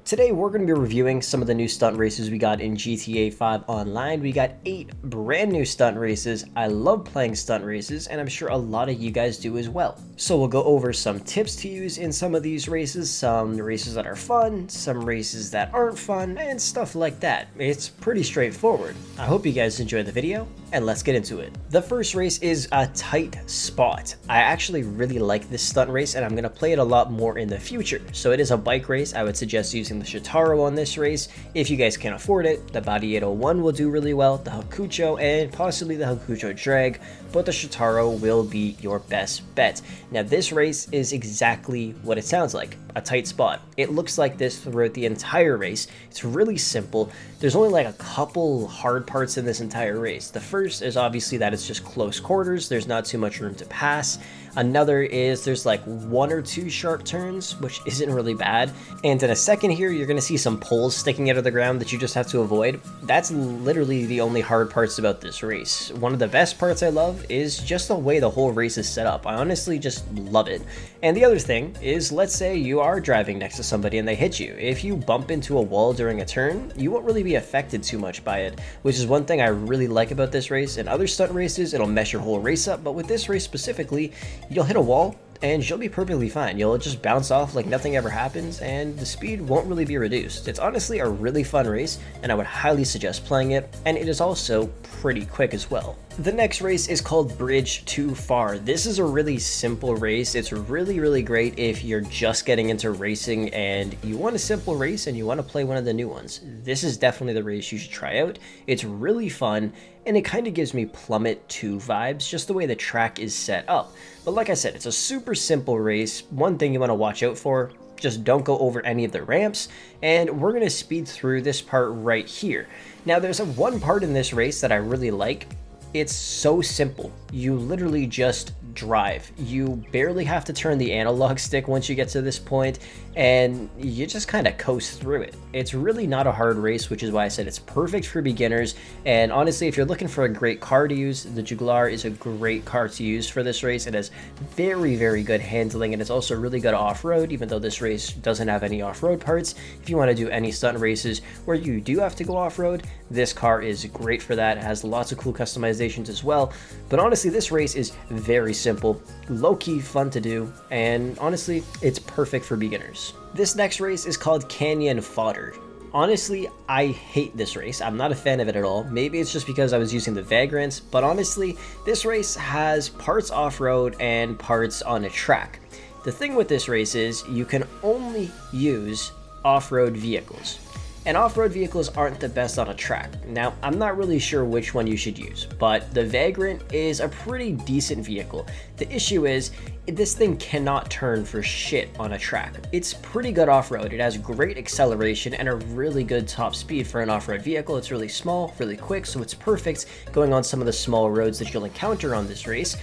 Today we're going to be reviewing some of the new stunt races we got in GTA 5 Online. We got 8 brand new stunt races. I love playing stunt races and I'm sure a lot of you guys do as well. So we'll go over some tips to use in some of these races, some races that are fun, some races that aren't fun, and stuff like that. It's pretty straightforward. I hope you guys enjoyed the video and let's get into it. The first race is a tight spot. I actually really like this stunt race and I'm going to play it a lot more in the future. So it is a bike race. I would suggest using the Shitaro on this race. If you guys can't afford it, the Body 801 will do really well, the Hakucho, and possibly the Hakucho Drag, but the Shitaro will be your best bet. Now this race is exactly what it sounds like, a tight spot. It looks like this throughout the entire race. It's really simple. There's only like a couple hard parts in this entire race. The first is obviously that it's just close quarters. There's not too much room to pass. Another is there's like 1 or 2 sharp turns, which isn't really bad. And in a second here, you're going to see some poles sticking out of the ground that you just have to avoid. That's literally the only hard parts about this race. One of the best parts I love is just the way the whole race is set up. I honestly just love it. And the other thing is, let's say you are driving next to somebody and they hit you. If you bump into a wall during a turn, you won't really be affected too much by it, which is one thing I really like about this race. In other stunt races, it'll mess your whole race up, but with this race specifically, you'll hit a wall and you'll be perfectly fine. You'll just bounce off like nothing ever happens and the speed won't really be reduced. It's honestly a really fun race and I would highly suggest playing it, and it is also pretty quick as well. The next race is called Bridge Too Far. This is a really simple race. It's really great if you're just getting into racing and you want a simple race and you want to play one of the new ones. This is definitely the race you should try out. It's really fun and it kind of gives me Plummet 2 vibes, just the way the track is set up. But like I said, it's a super simple race. One thing you want to watch out for, just don't go over any of the ramps, and we're going to speed through this part right here. Now there's one part in this race that I really like. It's so simple. You literally just drive. You barely have to turn the analog stick once you get to this point, and you just kind of coast through it. It's really not a hard race, which is why I said it's perfect for beginners. And honestly, if you're looking for a great car to use, the Jugular is a great car to use for this race. It has very good handling, and it's also really good off-road, even though this race doesn't have any off-road parts. If you want to do any stunt races where you do have to go off-road, this car is great for that. It has lots of cool customizations as well. But honestly, this race is very simple, low-key fun to do, and honestly, it's perfect for beginners. This next race is called Canyon Fodder. Honestly, I hate this race. I'm not a fan of it at all. Maybe it's just because I was using the Vagrants, but honestly, this race has parts off-road and parts on a track. The thing with this race is you can only use off-road vehicles. And off-road vehicles aren't the best on a track. Now, I'm not really sure which one you should use, but the Vagrant is a pretty decent vehicle. The issue is, this thing cannot turn for shit on a track. It's pretty good off-road. It has great acceleration and a really good top speed for an off-road vehicle. It's really small, really quick, so it's perfect going on some of the small roads that you'll encounter on this race.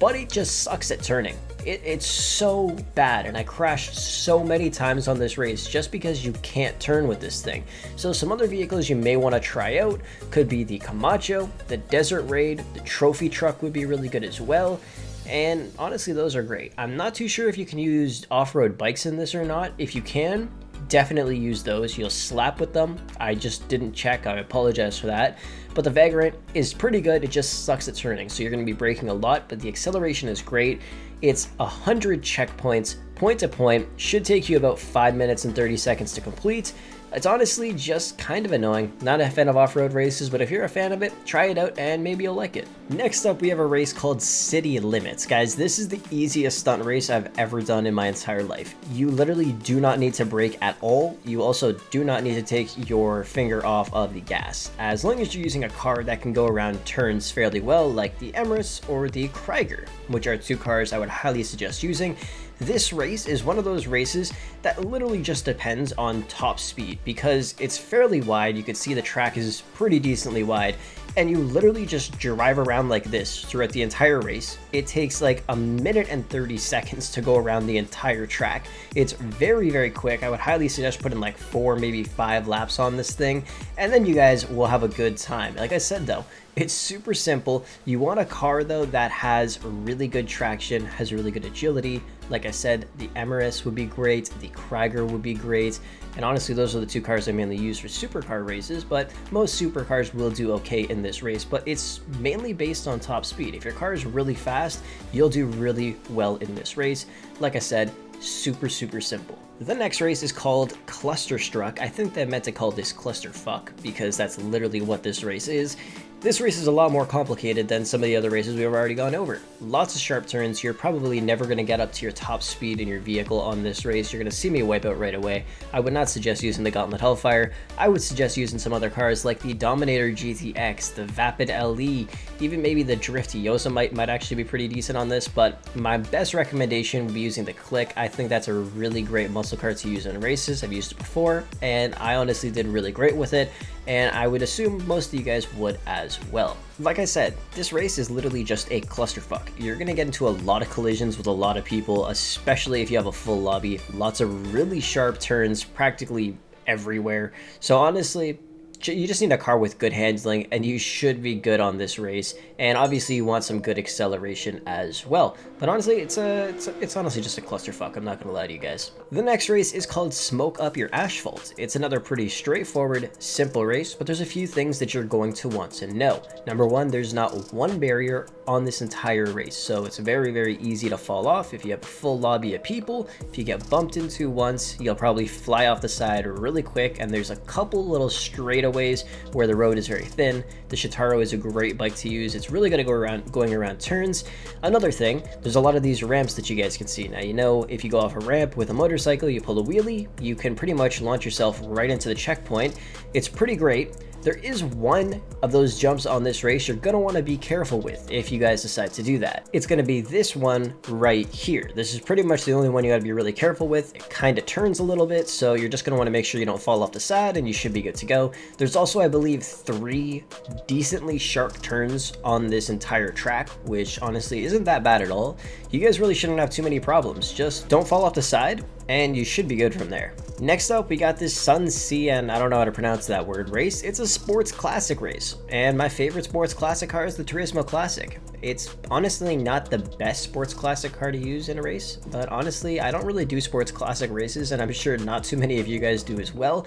But it just sucks at turning. It's so bad, and I crashed so many times on this race just because you can't turn with this thing. So some other vehicles you may want to try out could be the Camacho, the Desert Raid, the Trophy Truck would be really good as well. And honestly, those are great. I'm not too sure if you can use off-road bikes in this or not. If you can, definitely use those. You'll slap with them. I just didn't check. I apologize for that. But the Vagrant is pretty good. It just sucks at turning. So you're going to be braking a lot, but the acceleration is great. It's 100 checkpoints, point to point. Should take you about 5 minutes and 30 seconds to complete. It's honestly just kind of annoying. Not a fan of off-road races, but if you're a fan of it, try it out and maybe you'll like it. Next up, we have a race called City Limits. Guys, this is the easiest stunt race I've ever done in my entire life. You literally do not need to brake at all. You also do not need to take your finger off of the gas. As long as you're using a car that can go around turns fairly well, like the Emirates or the Krieger, which are 2 cars I would highly suggest using. This race is one of those races that literally just depends on top speed because it's fairly wide. You can see the track is pretty decently wide, and you literally just drive around like this throughout the entire race. It takes like 1 minute and 30 seconds to go around the entire track. It's very quick. I would highly suggest putting like 4, maybe 5 laps on this thing, and then you guys will have a good time. Like I said though, it's super simple. You want a car though that has really good traction, has really good agility, Like I said, the Emirates would be great, the Krieger would be great, and honestly those are the two cars I mainly use for supercar races, but most supercars will do okay in this race, but it's mainly based on top speed. If your car is really fast, you'll do really well in this race. Like I said, super simple. The next race is called Cluster Struck. I think they meant to call this Cluster Fuck because that's literally what this race is. This race is a lot more complicated than some of the other races we've already gone over. Lots of sharp turns. You're probably never going to get up to your top speed in your vehicle on this race. You're going to see me wipe out right away. I would not suggest using the Gauntlet Hellfire. I would suggest using some other cars like the Dominator GTX, the Vapid LE, even maybe the Drifty Yosa might actually be pretty decent on this, but my best recommendation would be using the Click. I think that's a really great muscle car to use in races. I've used it before, and I honestly did really great with it, and I would assume most of you guys would as well. Like I said, this race is literally just a clusterfuck. You're gonna get into a lot of collisions with a lot of people, especially if you have a full lobby. Lots of really sharp turns practically everywhere. So honestly, you just need a car with good handling and you should be good on this race, and obviously you want some good acceleration as well. But honestly, it's honestly just a clusterfuck, I'm not gonna lie to you guys. The next race is called Smoke Up Your Asphalt. It's another pretty straightforward, simple race, but there's a few things that you're going to want to know. Number one, there's not one barrier on this entire race, so it's very easy to fall off. If you have a full lobby of people, if you get bumped into once, you'll probably fly off the side really quick, and there's a couple little straightaways where the road is very thin. The Shitaro is a great bike to use. It's really going to go going around turns. Another thing, there's a lot of these ramps that you guys can see. Now, you know, if you go off a ramp with a motorcycle, you pull a wheelie, you can pretty much launch yourself right into the checkpoint. It's pretty great. There is one of those jumps on this race you're going to want to be careful with if you guys decide to do that. It's going to be this one right here. This is pretty much the only one you got to be really careful with. It kind of turns a little bit, so you're just going to want to make sure you don't fall off the side, and you should be good to go. There's also, I believe, 3 decently sharp turns on this entire track, which honestly isn't that bad at all. You guys really shouldn't have too many problems. Just don't fall off the side, and you should be good from there. Next up, we got this Sun C, and I don't know how to pronounce that word, race. It's a sports classic race, and my favorite sports classic car is the Turismo Classic. It's honestly not the best sports classic car to use in a race, but honestly, I don't really do sports classic races, and I'm sure not too many of you guys do as well.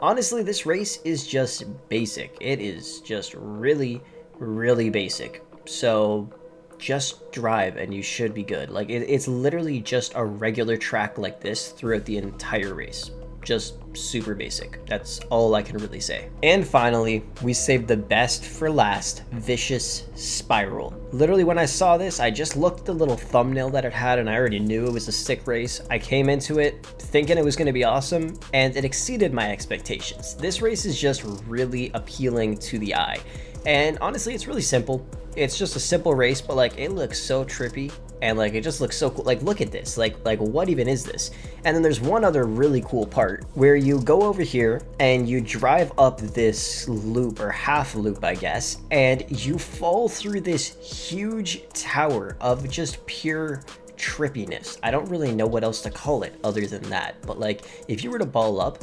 Honestly, this race is just basic. It is just really basic. So just drive and you should be good. Like it's literally just a regular track like this throughout the entire race. Just super basic. That's all I can really say. And finally, we saved the best for last, Vicious Spiral. Literally when I saw this, I just looked at the little thumbnail that it had and I already knew it was a sick race. I came into it thinking it was going to be awesome, and it exceeded my expectations. This race is just really appealing to the eye. And honestly, it's really simple. It's just a simple race, but like it looks so trippy, and like it just looks so cool. Like look at this, like what even is this? And then there's one other really cool part where you go over here and you drive up this loop, or half loop I guess, and you fall through this huge tower of just pure trippiness. I don't really know what else to call it other than that, but like if you were to ball up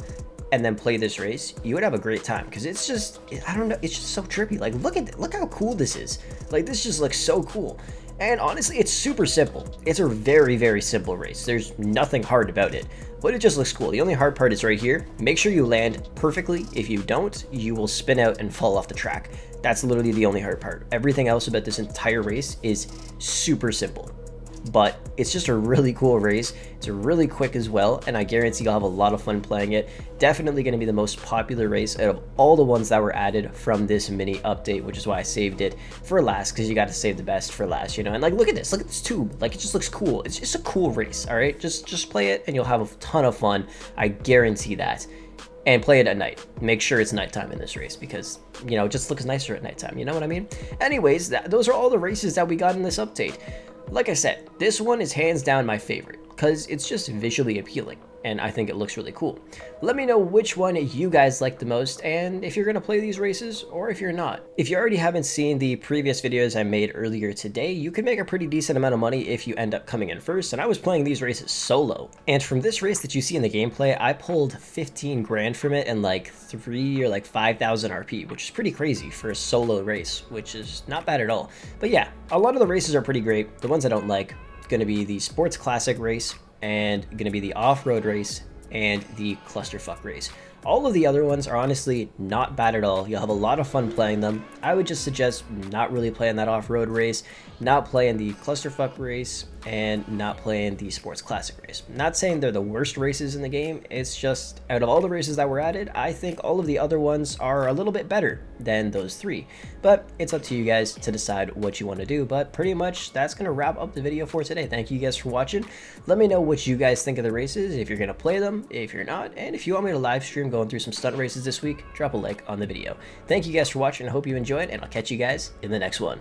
and then play this race, you would have a great time, because it's just, I don't know, it's just so trippy. Like look how cool this is. Like this just looks so cool. And honestly, it's super simple. It's a very simple race. There's nothing hard about it, but it just looks cool. The only hard part is right here. Make sure you land perfectly. If you don't, you will spin out and fall off the track. That's literally the only hard part. Everything else about this entire race is super simple. But it's just a really cool race. It's really quick as well, and I guarantee you'll have a lot of fun playing it. Definitely going to be the most popular race out of all the ones that were added from this mini update, which is why I saved it for last, because you got to save the best for last, you know. And like look at this tube. Like it just looks cool. It's just a cool race. All right, just play it and you'll have a ton of fun. I guarantee that. And play it at night. Make sure it's nighttime in this race, because, you know, it just looks nicer at nighttime. You know what I mean? Anyways, those are all the races that we got in this update. Like I said, this one is hands down my favorite, because it's just visually appealing, and I think it looks really cool. Let me know which one you guys like the most, and if you're going to play these races, or if you're not. If you already haven't seen the previous videos I made earlier today, you can make a pretty decent amount of money if you end up coming in first, and I was playing these races solo. And from this race that you see in the gameplay, I pulled 15 grand from it and like 3 or like 5,000 RP, which is pretty crazy for a solo race, which is not bad at all. But yeah, a lot of the races are pretty great. The ones I don't like, going to be the Sports Classic race, and going to be the Off-Road race, and the Clusterfuck race. All of the other ones are honestly not bad at all. You'll have a lot of fun playing them. I would just suggest not really playing that off-road race, not playing the Clusterfuck race, and not playing the Sports Classic race. Not saying they're the worst races in the game, it's just out of all the races that were added, I think all of the other ones are a little bit better than those 3. But it's up to you guys to decide what you want to do. But pretty much that's going to wrap up the video for today. Thank you guys for watching. Let me know what you guys think of the races, if you're going to play them, if you're not, and if you want me to live stream going through some stunt races this week, drop a like on the video. Thank you guys for watching. I hope you enjoyed, and I'll catch you guys in the next one.